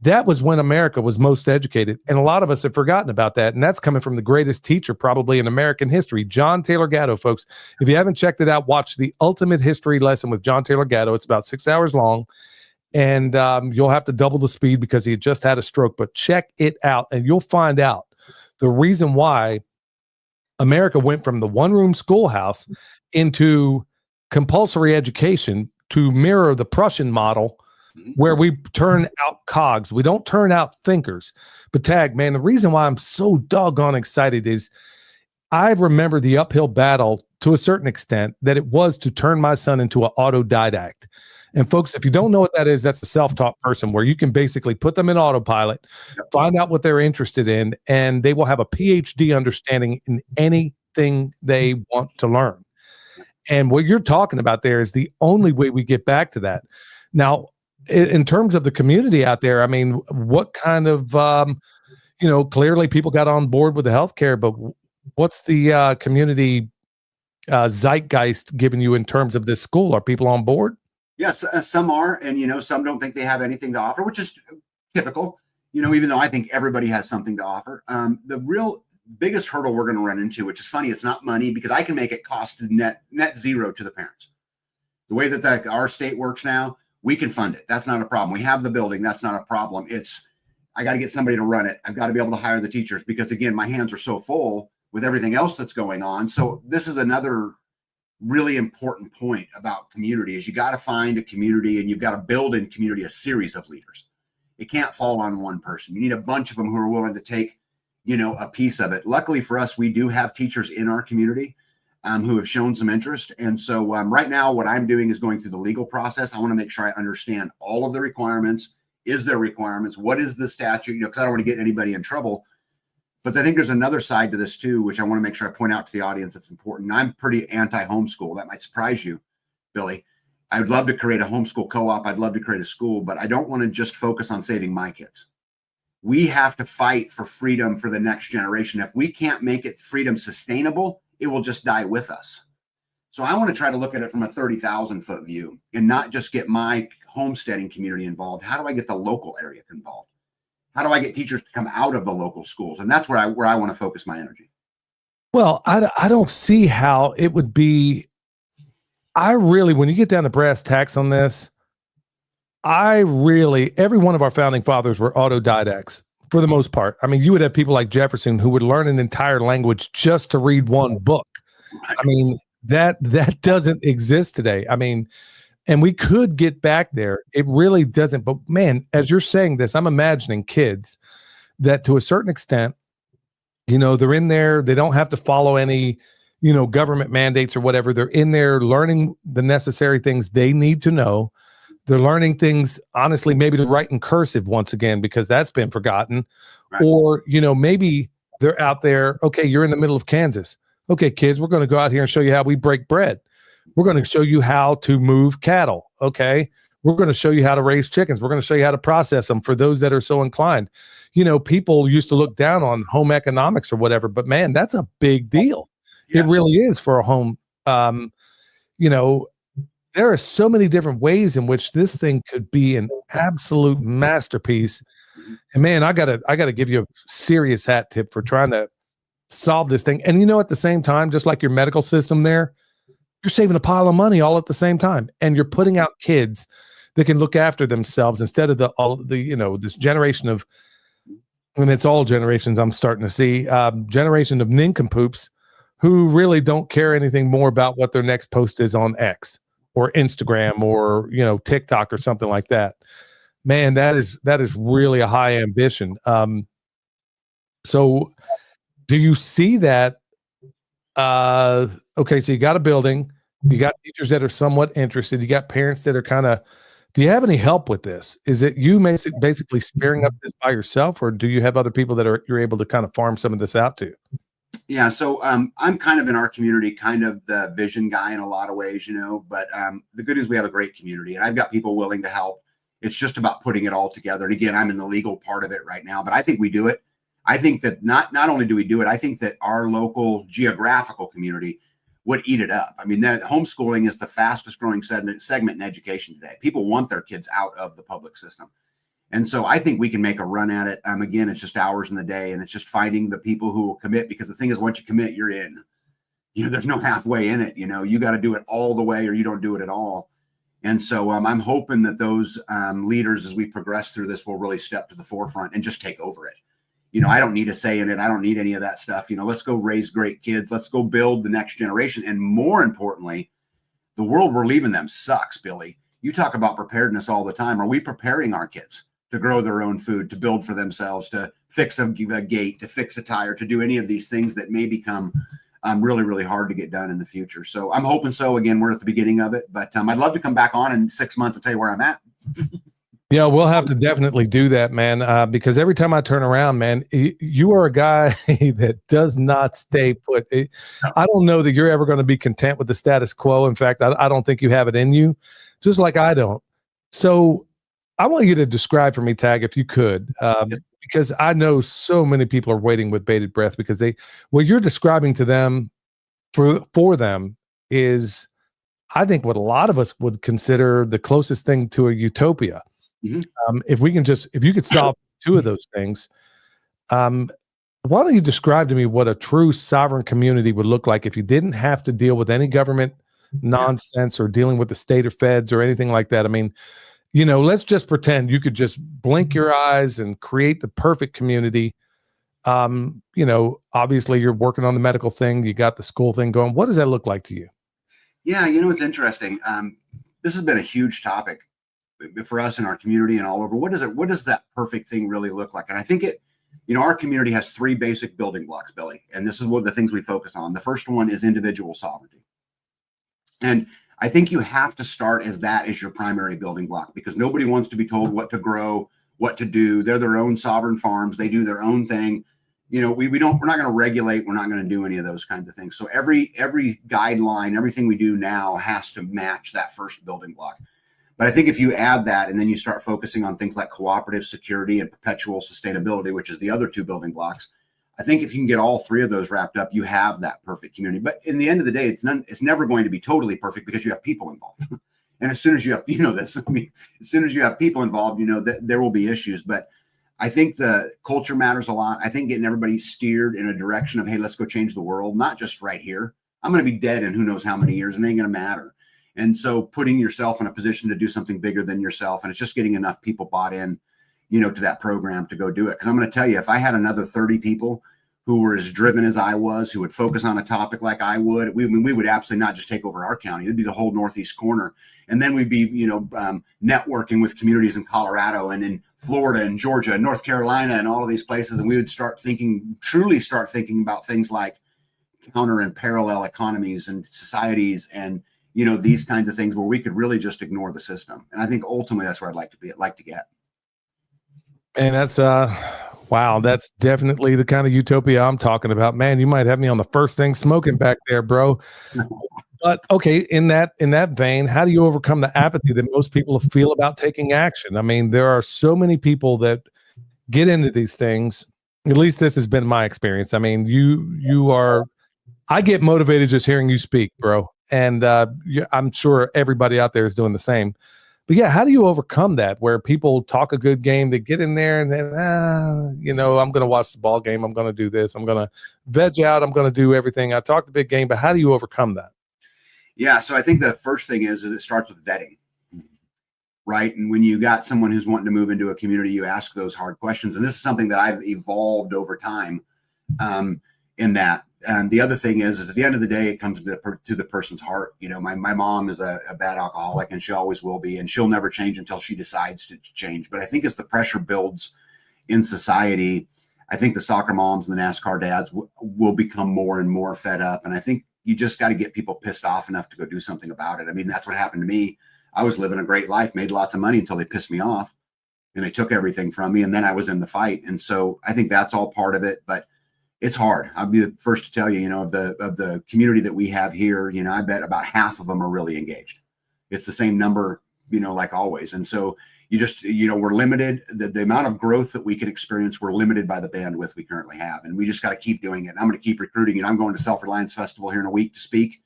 That was when America was most educated. And a lot of us have forgotten about that. And that's coming from the greatest teacher probably in American history, John Taylor Gatto, folks. If you haven't checked it out, watch the Ultimate History Lesson with John Taylor Gatto. It's about 6 hours long. And you'll have to double the speed because he had just had a stroke. But check it out, and you'll find out the reason why America went from the one-room schoolhouse into compulsory education to mirror the Prussian model, where we turn out cogs. We don't turn out thinkers. But Tag, man, the reason why I'm so doggone excited is I remember the uphill battle to a certain extent that it was to turn my son into an autodidact. And folks, if you don't know what that is, that's a self-taught person where you can basically put them in autopilot, find out what they're interested in, and they will have a PhD understanding in anything they want to learn. And what you're talking about there is the only way we get back to that. Now, in terms of the community out there, I mean, what kind of, clearly people got on board with the healthcare, but what's the community zeitgeist giving you in terms of this school? Are people on board? Yes, some are, and some don't think they have anything to offer, which is typical. Even though I think everybody has something to offer. The real biggest hurdle we're going to run into, which is funny, it's not money, because I can make it cost net zero to the parents. The way that our state works now, we can fund it. That's not a problem. We have the building. That's not a problem. It's I got to get somebody to run it. I've got to be able to hire the teachers because, again, my hands are so full with everything else that's going on. So this is another really important point about community is you got to find a community, and you've got to build in community a series of leaders. It can't fall on one person. You need a bunch of them who are willing to take, a piece of it. Luckily for us, we do have teachers in our community who have shown some interest. And so right now, what I'm doing is going through the legal process. I want to make sure I understand all of the requirements. Is there requirements? What is the statute? Because I don't want to get anybody in trouble. But I think there's another side to this too, which I want to make sure I point out to the audience that's important. I'm pretty anti-homeschool. That might surprise you, Billy. I'd love to create a homeschool co-op. I'd love to create a school, but I don't want to just focus on saving my kids. We have to fight for freedom for the next generation. If we can't make it freedom sustainable, it will just die with us. So I want to try to look at it from a 30,000 foot view and not just get my homesteading community involved. How do I get the local area involved? How do I get teachers to come out of the local schools? And that's where I want to focus my energy. Well, I don't see how it would be. When you get down to brass tacks on this, every one of our founding fathers were autodidacts for the most part. I mean, you would have people like Jefferson who would learn an entire language just to read one book. I mean, that doesn't exist today. I mean, and we could get back there. It really doesn't. But man, as you're saying this, I'm imagining kids that to a certain extent, they're in there. They don't have to follow any, government mandates or whatever. They're in there learning the necessary things they need to know. They're learning things, honestly, maybe to write in cursive once again, because that's been forgotten. Right. Or, maybe they're out there. Okay, you're in the middle of Kansas. Okay, kids, we're going to go out here and show you how we break bread. We're going to show you how to move cattle. Okay. We're going to show you how to raise chickens. We're going to show you how to process them for those that are so inclined. People used to look down on home economics or whatever, but man, that's a big deal. Yes. It really is for a home. There are so many different ways in which this thing could be an absolute masterpiece. And man, I gotta give you a serious hat tip for trying to solve this thing. And at the same time, just like your medical system there, you're saving a pile of money all at the same time. And you're putting out kids that can look after themselves instead of this generation of, and it's all generations I'm starting to see, generation of nincompoops who really don't care anything more about what their next post is on X or Instagram or, TikTok or something like that. Man, that is really a high ambition. So do you see that? Okay, so you got a building, you got teachers that are somewhat interested, you got parents that are do you have any help with this? Is it you basically spearing up this by yourself, or do you have other people that you're able to kind of farm some of this out to? Yeah, so I'm kind of in our community, kind of the vision guy in a lot of ways, but the good news, we have a great community and I've got people willing to help. It's just about putting it all together. And again, I'm in the legal part of it right now, but I think we do it. I think that not only do we do it, I think that our local geographical community would eat it up. I mean, that homeschooling is the fastest growing segment in education today. People want their kids out of the public system. And so I think we can make a run at it. Again, it's just hours in the day and it's just finding the people who will commit, because the thing is, once you commit, you're in. There's no halfway in it. You got to do it all the way or you don't do it at all. And so I'm hoping that those leaders, as we progress through this, will really step to the forefront and just take over it. I don't need a say in it. I don't need any of that stuff. Let's go raise great kids. Let's go build the next generation. And more importantly, the world we're leaving them sucks, Billy. You talk about preparedness all the time. Are we preparing our kids to grow their own food, to build for themselves, to fix a gate, to fix a tire, to do any of these things that may become really, really hard to get done in the future? So I'm hoping so. Again, we're at the beginning of it, but I'd love to come back on in 6 months and tell you where I'm at. Yeah, we'll have to definitely do that, man, because every time I turn around, man, you are a guy that does not stay put. I don't know that you're ever going to be content with the status quo. In fact, I don't think you have it in you, just like I don't. So I want you to describe for me, Tag, if you could, because I know so many people are waiting with bated breath because what you're describing to them for them is, I think, what a lot of us would consider the closest thing to a utopia. Mm-hmm. If you could solve two of those things, why don't you describe to me what a true sovereign community would look like if you didn't have to deal with any government nonsense or dealing with the state or feds or anything like that? I mean, let's just pretend you could just blink your eyes and create the perfect community. Obviously you're working on the medical thing. You got the school thing going. What does that look like to you? Yeah, it's interesting. This has been a huge topic for us in our community and all over. What does that perfect thing really look like? And I think our community has three basic building blocks, Billy, and this is one of the things we focus on. The first one is individual sovereignty. And I think you have to start as that as your primary building block, because nobody wants to be told what to grow, what to do. They're their own sovereign farms. They do their own thing. We're not going to regulate. We're not going to do any of those kinds of things. So every guideline, everything we do now has to match that first building block. But I think if you add that and then you start focusing on things like cooperative security and perpetual sustainability, which is the other two building blocks, I think if you can get all three of those wrapped up, you have that perfect community. But in the end of the day, it's never going to be totally perfect because you have people involved. And as soon as you have, as soon as you have people involved, that there will be issues. But I think the culture matters a lot. I think getting everybody steered in a direction of, hey, let's go change the world, not just right here. I'm going to be dead in who knows how many years, and it ain't going to matter. And so putting yourself in a position to do something bigger than yourself, and it's just getting enough people bought in, to that program to go do it. Because I'm going to tell you, if I had another 30 people who were as driven as I was, who would focus on a topic like I would, we would absolutely not just take over our county. It'd be the whole Northeast corner. And then we'd be, networking with communities in Colorado and in Florida and Georgia and North Carolina and all of these places. And we would truly start thinking about things like counter and parallel economies and societies and, these kinds of things where we could really just ignore the system. And I think ultimately that's where I'd like to get. And that's, wow, that's definitely the kind of utopia I'm talking about. Man, you might have me on the first thing smoking back there, bro. But okay, in that vein, how do you overcome the apathy that most people feel about taking action? I mean, there are so many people that get into these things. At least this has been my experience. I mean, I get motivated just hearing you speak, bro. And I'm sure everybody out there is doing the same. But yeah, how do you overcome that where people talk a good game, they get in there and then, I'm going to watch the ball game. I'm going to do this. I'm going to veg out. I'm going to do everything. I talk the big game, but how do you overcome that? Yeah. So I think the first thing is it starts with vetting, right? And when you got someone who's wanting to move into a community, you ask those hard questions. And this is something that I've evolved over time in that. And the other thing is at the end of the day, it comes to the person's heart. My mom is a bad alcoholic and she always will be, and she'll never change until she decides to change. But I think as the pressure builds in society, I think the soccer moms and the NASCAR dads will become more and more fed up. And I think you just got to get people pissed off enough to go do something about it. I mean, that's what happened to me. I was living a great life, made lots of money until they pissed me off and they took everything from me. And then I was in the fight. And so I think that's all part of it. But It's hard. I'll be the first to tell you, of the community that we have here, I bet about half of them are really engaged. It's the same number, like always. And so you just, we're limited. The amount of growth that we can experience, we're limited by the bandwidth we currently have. And we just got to keep doing it. And I'm going to keep recruiting. I'm going to Self-Reliance Festival here in a week to speak.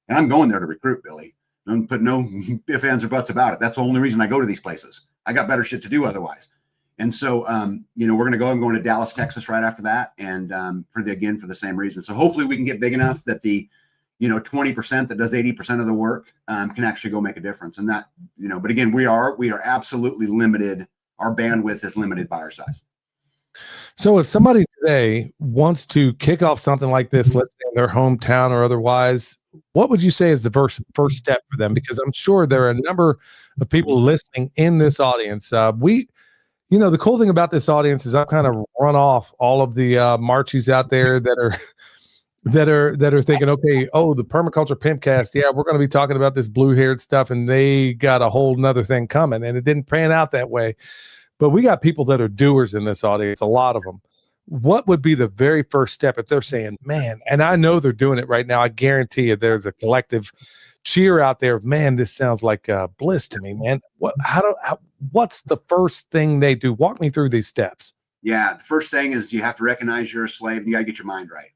And I'm going there to recruit, Billy. Don't put no ifs, ands, or buts about it. That's the only reason I go to these places. I got better shit to do otherwise. And so, we're going to go. I'm going to Dallas, Texas right after that. And for the same reason. So hopefully we can get big enough that the, 20% that does 80% of the work can actually go make a difference. And that, but again, we are absolutely limited. Our bandwidth is limited by our size. So if somebody today wants to kick off something like this, let's say in their hometown or otherwise, what would you say is the first step for them? Because I'm sure there are a number of people listening in this audience. The cool thing about this audience is I've kind of run off all of the Marchies out there that are thinking, okay, the permaculture pimpcast. Yeah, we're going to be talking about this blue-haired stuff, and they got a whole nother thing coming, and it didn't pan out that way. But we got people that are doers in this audience, a lot of them. What would be the very first step if they're saying, man, and I know they're doing it right now. I guarantee you there's a collective cheer out there of, man, this sounds like bliss to me, man. What's the first thing they do? Walk me through these steps. Yeah. The first thing is you have to recognize you're a slave and you got to get your mind right.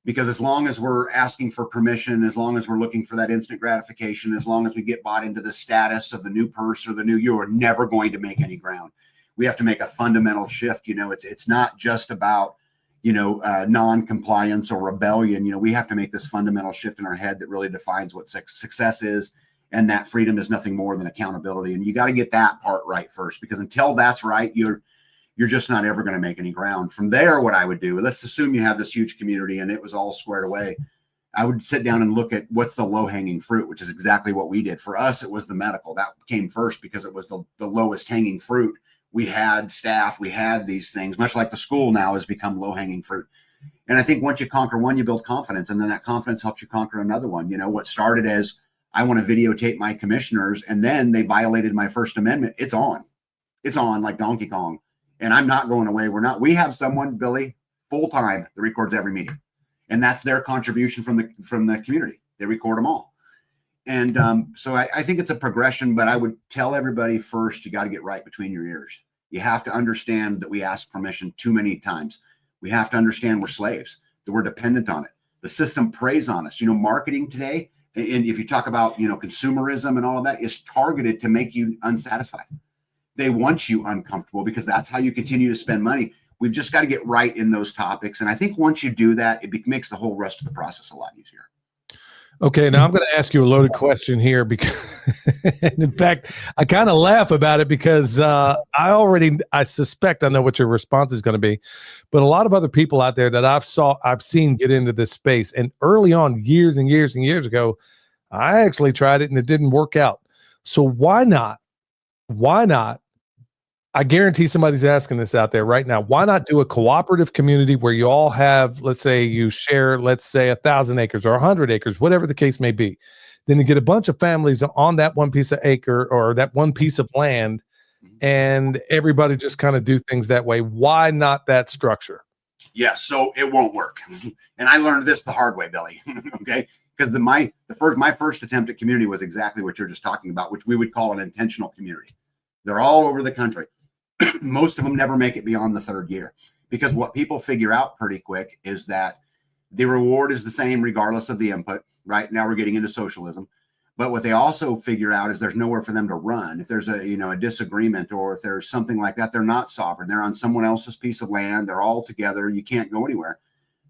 Because as long as we're asking for permission, as long as we're looking for that instant gratification, as long as we get bought into the status of the new purse or the new, you are never going to make any ground. We have to make a fundamental shift. It's not just about, non-compliance or rebellion. We have to make this fundamental shift in our head that really defines what success is. And that freedom is nothing more than accountability. And you got to get that part right first, because until that's right, you're just not ever going to make any ground. From there, what I would do, let's assume you have this huge community and it was all squared away. I would sit down and look at what's the low-hanging fruit, which is exactly what we did. For us, it was the medical. That came first because it was the lowest hanging fruit. We had staff, we had these things, much like the school now has become low-hanging fruit. And I think once you conquer one, you build confidence, and then that confidence helps you conquer another one. What started as I want to videotape my commissioners, and then they violated my First Amendment. It's on like Donkey Kong. And I'm not going away. We have someone, Billy, full time that records every meeting. And that's their contribution from the community. They record them all. And so I think it's a progression, but I would tell everybody first, you got to get right between your ears. You have to understand that we ask permission too many times. We have to understand we're slaves, that we're dependent on it. The system preys on us. Marketing today, and if you talk about, consumerism and all of that, is targeted to make you unsatisfied. They want you uncomfortable because that's how you continue to spend money. We've just got to get right in those topics. And I think once you do that, it makes the whole rest of the process a lot easier. Okay, now I'm going to ask you a loaded question here because, and in fact, I kind of laugh about it because I suspect I know what your response is going to be, but a lot of other people out there that I've seen get into this space, and early on, years and years and years ago, I actually tried it and it didn't work out. So why not? I guarantee somebody's asking this out there right now. Why not do a cooperative community where you all have, let's say you share, 1,000 acres or 100 acres, whatever the case may be. Then you get a bunch of families on that one piece of acre or that one piece of land, and everybody just kind of do things that way. Why not that structure? Yes, so it won't work. And I learned this the hard way, Billy. Okay, because my first attempt at community was exactly what you're just talking about, which we would call an intentional community. They're all over the country. Most of them never make it beyond the third year, because what people figure out pretty quick is that the reward is the same regardless of the input. Right now we're getting into socialism, but what they also figure out is there's nowhere for them to run. If there's a disagreement, or if there's something like that, they're not sovereign. They're on someone else's piece of land. They're all together. You can't go anywhere.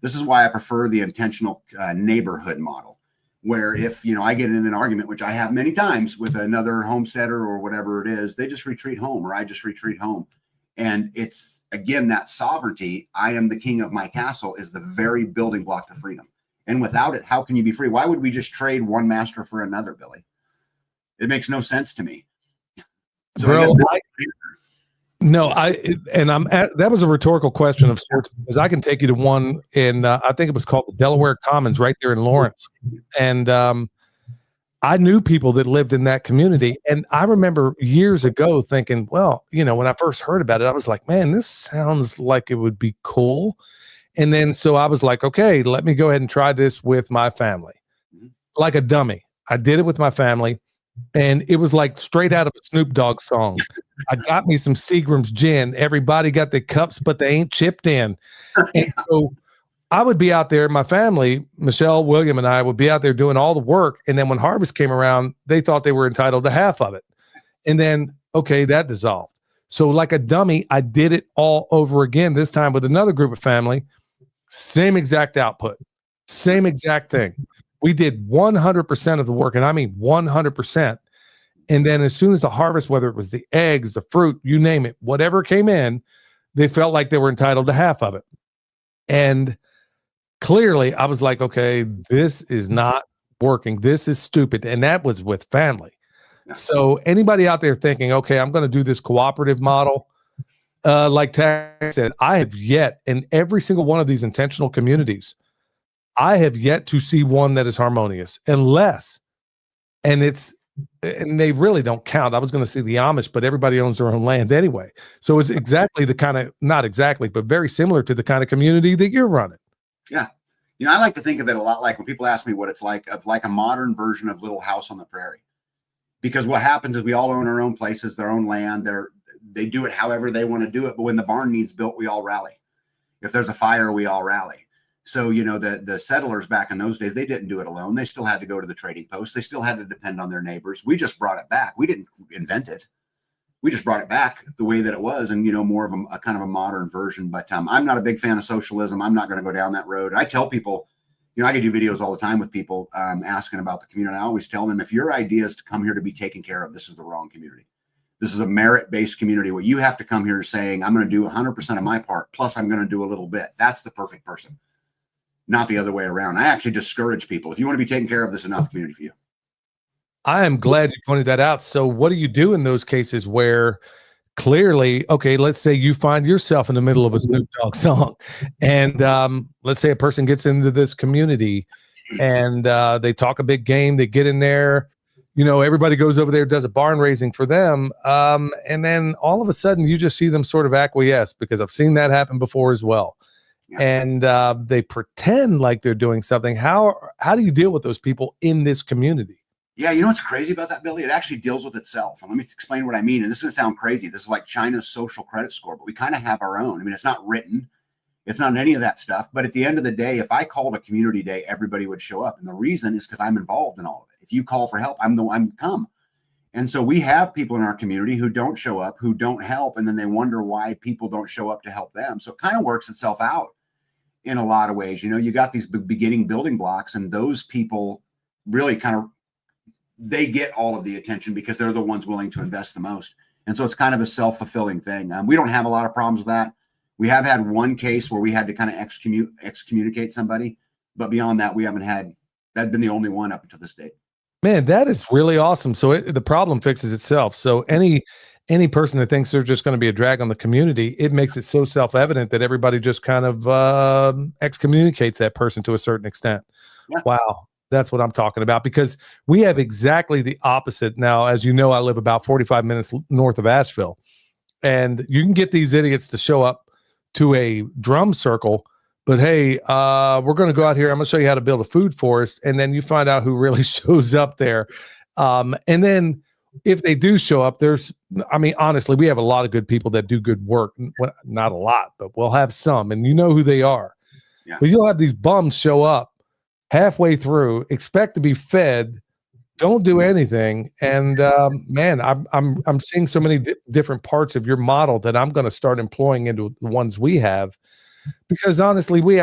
This is why I prefer the intentional neighborhood model, where if I get in an argument, which I have many times with another homesteader or whatever it is, they just retreat home, or I just retreat home. And it's, again, that sovereignty, I am the king of my castle, is the very building block to freedom. And without it, how can you be free? Why would we just trade one master for another, Billy? It makes no sense to me. So Bro, that was a rhetorical question of sorts, because I can take you to one in, I think it was called the Delaware Commons right there in Lawrence. And I knew people that lived in that community. And I remember years ago thinking, well, when I first heard about it, I was like, man, this sounds like it would be cool. And then so I was like, okay, let me go ahead and try this with my family. Mhm. Like a dummy. I did it with my family, and it was like straight out of a Snoop Dogg song. I got me some Seagram's gin. Everybody got the cups, but they ain't chipped in. And so I would be out there, my family, Michelle, William, and I would be out there doing all the work. And then when harvest came around, they thought they were entitled to half of it. And then, okay, that dissolved. So like a dummy, I did it all over again, this time with another group of family, same exact output, same exact thing. We did 100% of the work, and I mean 100%. And then as soon as the harvest, whether it was the eggs, the fruit, you name it, whatever came in, they felt like they were entitled to half of it. And clearly I was like, okay, this is not working. This is stupid. And that was with family. So anybody out there thinking, okay, I'm going to do this cooperative model, like Tag said, I have yet, in every single one of these intentional communities, I have yet to see one that is harmonious, unless, and they really don't count. I was going to say the Amish, but everybody owns their own land anyway. So it's exactly the kind of, not exactly, but very similar to the kind of community that you're running. Yeah. I like to think of it a lot like when people ask me what it's like, of like a modern version of Little House on the Prairie. Because what happens is we all own our own places, their own land. They do it however they want to do it. But when the barn needs built, we all rally. If there's a fire, we all rally. So, the settlers back in those days, they didn't do it alone. They still had to go to the trading post. They still had to depend on their neighbors. We just brought it back. We didn't invent it. We just brought it back the way that it was, and, more of a kind of a modern version. But I'm not a big fan of socialism. I'm not going to go down that road. I tell people, I can do videos all the time with people asking about the community. I always tell them, if your idea is to come here to be taken care of, this is the wrong community. This is a merit-based community where you have to come here saying, I'm going to do 100% of my part, plus I'm going to do a little bit. That's the perfect person, not the other way around. I actually discourage people. If you want to be taken care of, this is enough community for you. I am glad you pointed that out. So what do you do in those cases where clearly, okay, let's say you find yourself in the middle of a Snoop Dogg song, and let's say a person gets into this community and they talk a big game, they get in there, everybody goes over there, does a barn raising for them, and then all of a sudden you just see them sort of acquiesce, because I've seen that happen before as well. Yeah. And they pretend like they're doing something. How do you deal with those people in this community? Yeah, what's crazy about that, Billy? It actually deals with itself. And let me explain what I mean. And this is going to sound crazy. This is like China's social credit score, but we kind of have our own. I mean, it's not written. It's not any of that stuff. But at the end of the day, if I called a community day, everybody would show up. And the reason is because I'm involved in all of it. If you call for help, I'm come. And so we have people in our community who don't show up, who don't help. And then they wonder why people don't show up to help them. So it kind of works itself out in a lot of ways. You got these beginning building blocks, and those people really kind of, they get all of the attention because they're the ones willing to invest the most. And so it's kind of a self-fulfilling thing. We don't have a lot of problems with that. We have had one case where we had to kind of excommunicate somebody, but beyond that, we haven't had, that's been the only one up until this date. Man, that is really awesome. So the problem fixes itself. So any person that thinks they're just going to be a drag on the community, it makes it so self-evident that everybody just kind of excommunicates that person to a certain extent. Yeah. Wow. That's what I'm talking about, because we have exactly the opposite. Now, as you know, I live about 45 minutes north of Asheville, and you can get these idiots to show up to a drum circle, but hey, we're going to go out here. I'm going to show you how to build a food forest. And then you find out who really shows up there. And then if they do show up, honestly, we have a lot of good people that do good work. Well, not a lot, but we'll have some, and you know who they are. Yeah. But you'll have these bums show up halfway through, expect to be fed, don't do anything, and man, I'm seeing so many different parts of your model that I'm going to start employing into the ones we have, because honestly, we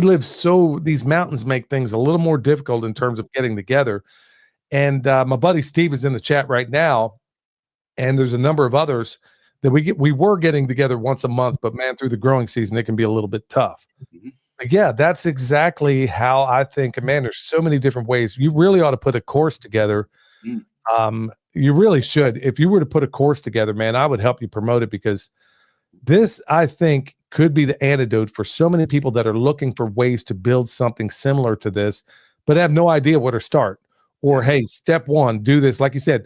live so, these mountains make things a little more difficult in terms of getting together. And my buddy Steve is in the chat right now, and there's a number of others that we were getting together once a month, but man, through the growing season, it can be a little bit tough. Mm-hmm. Yeah, that's exactly how I think. Man, there's so many different ways. You really ought to put a course together. You really should. If you were to put a course together, man, I would help you promote it, because this, I think, could be the antidote for so many people that are looking for ways to build something similar to this, but have no idea where to start. Or, hey, step one, do this. Like you said,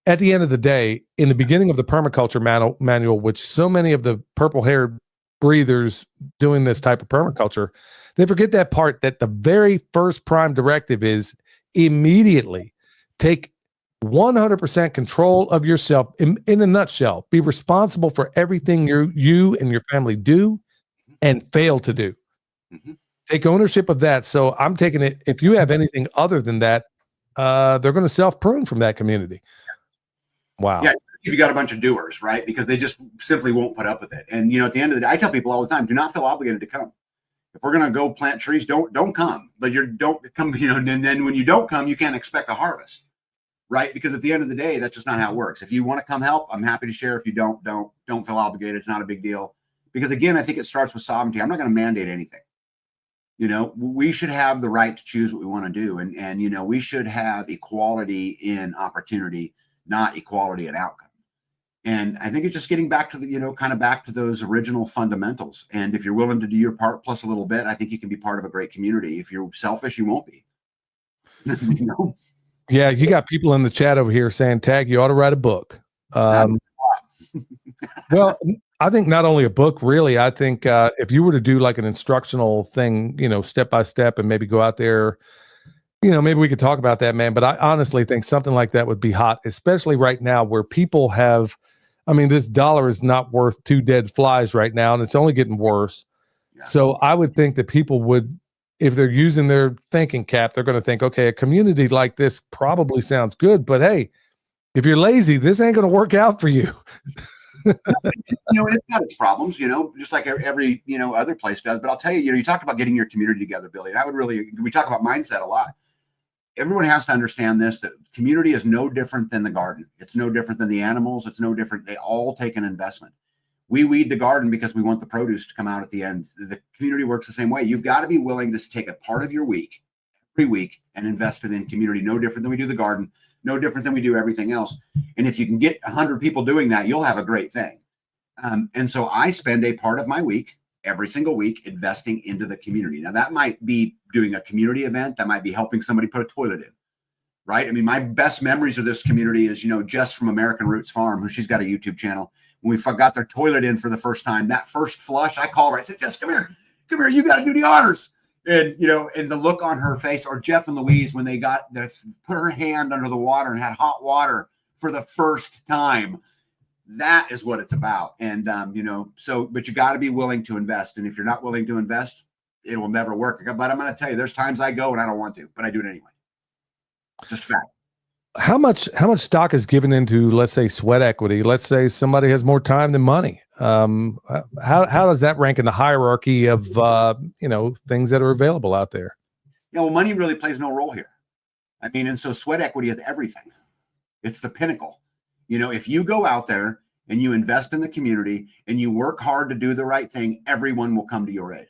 at the end of the day, in the beginning of the permaculture manual, which so many of the purple-haired breathers doing this type of permaculture, they forget that part, that the very first prime directive is immediately take 100% control of yourself. In a nutshell, be responsible for everything you and your family do and fail to do. Mhm. Take ownership of that. So I'm taking it. If you have anything other than that, they're going to self-prune from that community. Wow. Yeah, if you got a bunch of doers, right? Because they just simply won't put up with it. And at the end of the day, I tell people all the time, do not feel obligated to come. If we're gonna go plant trees, don't come. But don't come, and then when you don't come, you can't expect a harvest, right? Because at the end of the day, that's just not how it works. If you want to come help, I'm happy to share. If you don't feel obligated. It's not a big deal. Because again, I think it starts with sovereignty. I'm not going to mandate anything. We should have the right to choose what we want to do, and we should have equality in opportunity, not equality in outcome. And I think it's just getting back to the, kind of back to those original fundamentals. And if you're willing to do your part plus a little bit, I think you can be part of a great community. If you're selfish, you won't be. Yeah, you got people in the chat over here saying, Tag, you ought to write a book. Well, I think not only a book, really. I think if you were to do like an instructional thing, step by step, and maybe go out there, maybe we could talk about that, man. But I honestly think something like that would be hot, especially right now where people have, this dollar is not worth two dead flies right now, and it's only getting worse. Yeah. So I would think that people would, if they're using their thinking cap, they're going to think, okay, a community like this probably sounds good, but hey, if you're lazy, this ain't going to work out for you. It's got its problems, just like every, other place does. But I'll tell you, you talked about getting your community together, Billy. And we talk about mindset a lot. Everyone has to understand this, that community is no different than the garden. It's no different than the animals. It's no different. They all take an investment. We weed the garden because we want the produce to come out at the end. The community works the same way. You've got to be willing to take a part of your week, every week, and invest it in community. No different than we do the garden. No different than we do everything else. And if you can get 100 people doing that, you'll have a great thing. And so I spend a part of my week, every single week, investing into the community. Now, that might be doing a community event. That might be helping somebody put a toilet in, right? My best memories of this community is, Jess from American Roots Farm, who she's got a YouTube channel. When we got their toilet in for the first time, that first flush, I called her. I said, Jess, come here. You got to do the honors. And, and the look on her face, or Jeff and Louise, when they put her hand under the water and had hot water for the first time, that is what it's about. And, but you got to be willing to invest. And if you're not willing to invest, it will never work. But I'm going to tell you, there's times I go and I don't want to, but I do it anyway. Just fact. How much stock is given into, let's say, sweat equity? Let's say somebody has more time than money. How does that rank in the hierarchy of things that are available out there? Yeah, well, money really plays no role here. And so sweat equity is everything. It's the pinnacle. If you go out there and you invest in the community and you work hard to do the right thing, everyone will come to your aid.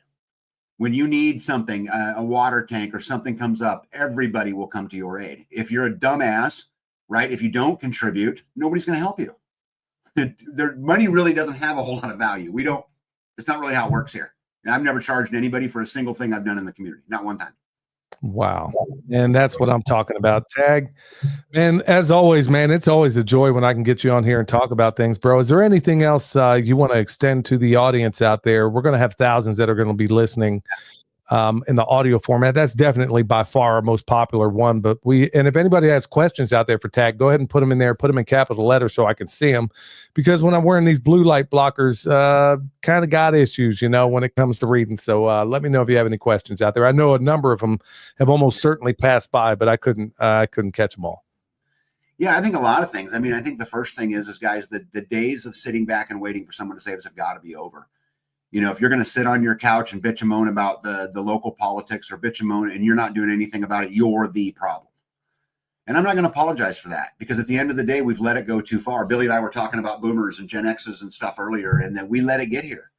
When you need something, a water tank or something comes up, everybody will come to your aid. If you're a dumbass, right? If you don't contribute, nobody's going to help you. Their money really doesn't have a whole lot of value. It's not really how it works here. And I've never charged anybody for a single thing I've done in the community. Not one time. Wow. And that's what I'm talking about. Tag. And as always, man, it's always a joy when I can get you on here and talk about things, bro. Is there anything else you want to extend to the audience out there? We're going to have thousands that are going to be listening in the audio format. That's definitely by far our most popular one. But and if anybody has questions out there for Tag, go ahead and put them in there, put them in capital letters so I can see them. Because when I'm wearing these blue light blockers, kind of got issues, when it comes to reading. So let me know if you have any questions out there. I know a number of them have almost certainly passed by, but I couldn't catch them all. Yeah, I think a lot of things. I think the first thing is guys, the days of sitting back and waiting for someone to save us have got to be over. If you're going to sit on your couch and bitch and moan about the local politics or bitch and moan and you're not doing anything about it, you're the problem. And I'm not going to apologize for that, because at the end of the day, we've let it go too far. Billy and I were talking about boomers and Gen X's and stuff earlier, and then we let it get here.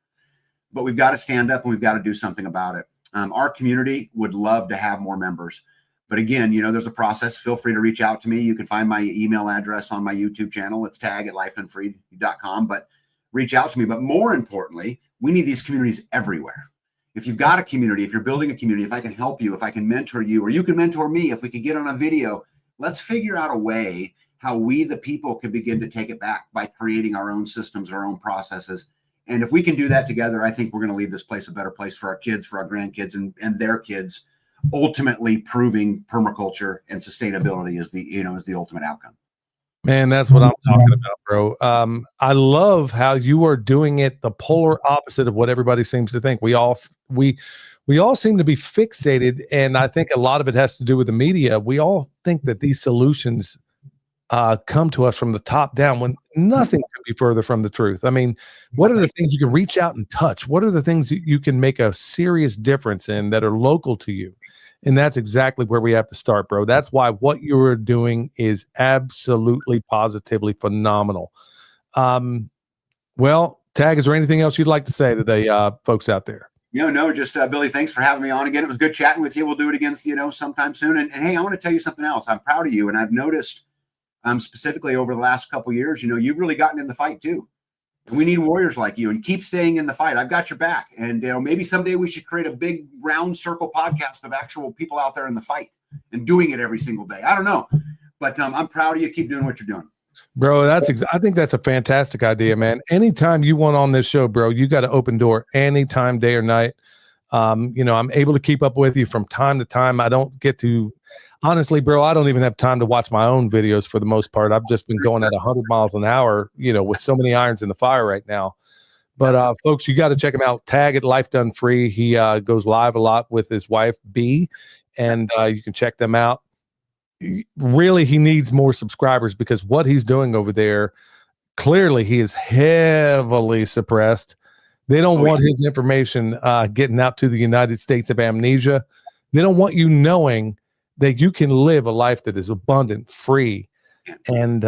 But we've got to stand up and we've got to do something about it. Our community would love to have more members. But again, there's a process. Feel free to reach out to me. You can find my email address on my YouTube channel. It's tag@lifeandfree.com. But reach out to me. But more importantly, we need these communities everywhere. If you've got a community, if you're building a community, if I can help you, if I can mentor you, or you can mentor me, if we can get on a video, let's figure out a way how we, the people, can begin to take it back by creating our own systems, our own processes, And if we can do that together, I think we're going to leave this place a better place for our kids, for our grandkids, and their kids, ultimately proving permaculture and sustainability is the ultimate outcome. Man, that's what I'm talking about, bro. I love how you are doing it the polar opposite of what everybody seems to think. We all seem to be fixated, and I think a lot of it has to do with the media. We all think that these solutions come to us from the top down when nothing could be further from the truth. I mean, what are the things you can reach out and touch? What are the things you can make a serious difference in that are local to you? And that's exactly where we have to start, bro. That's why what you're doing is absolutely, positively phenomenal. Well, Tag, is there anything else you'd like to say to the folks out there? No, just Billy, thanks for having me on again. It was good chatting with you. We'll do it again, sometime soon. And hey, I want to tell you something else. I'm proud of you. And I've noticed specifically over the last couple of years, you've really gotten in the fight too. And we need warriors like you, and keep staying in the fight. I've got your back. And maybe someday we should create a big round circle podcast of actual people out there in the fight and doing it every single day. I don't know, but I'm proud of you. Keep doing what you're doing. Bro, I think that's a fantastic idea, man. Anytime you want on this show, bro, you got an open door anytime, day or night. I'm able to keep up with you from time to time. I don't get to, honestly, bro, I don't even have time to watch my own videos for the most part. I've just been going at 100 miles an hour, with so many irons in the fire right now. But folks, you got to check him out. Tag at Life Done Free. He goes live a lot with his wife, B, and you can check them out. Really, he needs more subscribers because what he's doing over there, clearly he is heavily suppressed. They don't want his information getting out to the United States of amnesia. They don't want you knowing that you can live a life that is abundant, free, and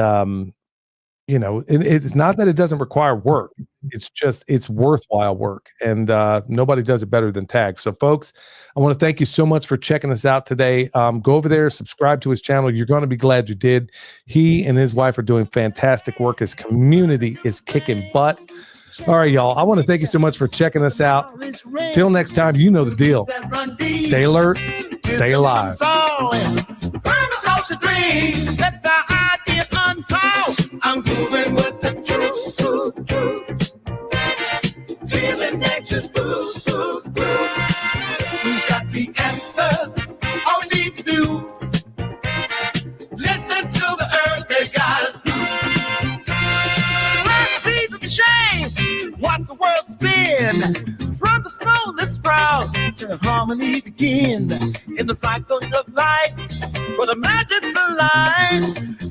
it's not that it doesn't require work. It's just it's worthwhile work, and nobody does it better than Tag. So, folks, I want to thank you so much for checking us out today. Go over there, subscribe to his channel. You're going to be glad you did. He and his wife are doing fantastic work. His community is kicking butt. All right, y'all. I want to thank you so much for checking us out. Till next time, you know the deal. Stay alert, stay alive. I'm moving with the truth. Feeling anxious, Who's got the answers? All we need to do. Listen to the earth, they got us through. Let's see the change, watch the world spin. From the smallest sprout to harmony begin. In the cycle of life, where the magic's alive.